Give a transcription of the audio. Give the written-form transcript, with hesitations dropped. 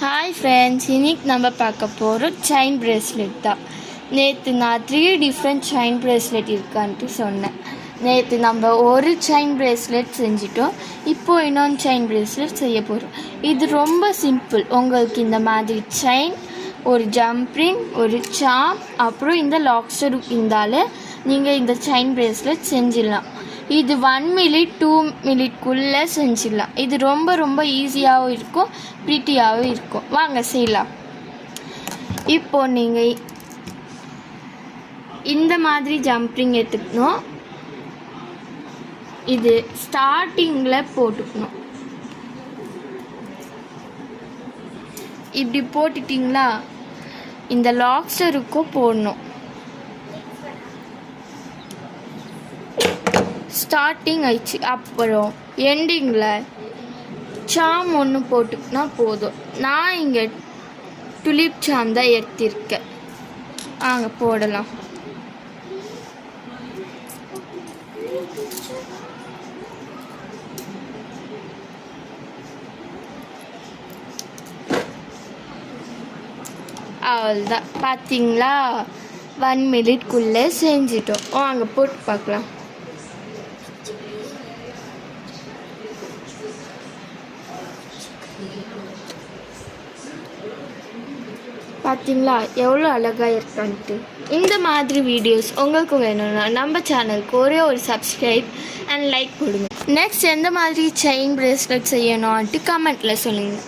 Hi friends, இன்னைக்கு நம்ம பார்க்க போகிறோம் செயின் பிரேஸ்லெட் தான். நேற்று நான் 3 டிஃப்ரெண்ட் செயின் பிரேஸ்லெட் இருக்கான்ட்டு சொன்னேன். நேற்று நம்ம ஒரு செயின் பிரேஸ்லெட் செஞ்சிட்டோம். இப்போது இன்னொன்று செயின் பிரேஸ்லெட் செய்ய போகிறோம். இது ரொம்ப சிம்பிள். உங்களுக்கு இந்த மாதிரி செயின், ஒரு ஜம்ப்ரிங், ஒரு சாம், அப்புறம் இந்த லாக்ஸ்டர் இருந்தாலே நீங்கள் இந்த செயின் பிரேஸ்லெட் செஞ்சிடலாம். இது 1 மினிட் 2 மினிட்குள்ளே செஞ்சிடலாம். இது ரொம்ப ரொம்ப ஈஸியாகவும் இருக்கும், ப்ரிட்டியாகவும் இருக்கும். வாங்க செய்யலாம். இப்போது நீங்கள் இந்த மாதிரி ஜம்ப்ரிங் எடுத்துக்கணும். இது ஸ்டார்டிங்கில் போட்டுக்கணும். இப்படி போட்டுட்டிங்களா, இந்த லாக்ஸ்டருக்கும் போடணும். ஸ்டார்டிங் ஆயிடுச்சு. அப்புறம் எண்டிங்கில் சாம் ஒன்று போட்டுக்கினா போதும். நான் இங்கே டுலிப் சாம் தான் எடுத்திருக்கேன். அங்கே போடலாம். அவ்வளோதான். பார்த்தீங்களா, 1 மினிட்குள்ளே செஞ்சிட்டோம். அங்கே போட்டு பார்க்கலாம். பார்த்தீங்களா எவ்வளோ அழகாக இருக்கான்ட்டு. இந்த மாதிரி வீடியோஸ் உங்களுக்கு வேணும்னா நம்ம சேனலுக்கு ஒரே ஒரு சப்ஸ்கிரைப் அண்ட் லைக் கொடுங்க. நெக்ஸ்ட் எந்த மாதிரி செயின் பிரேஸ்லெட் செய்யணும்ன்ட்டு கமெண்ட்டில் சொல்லுங்கள்.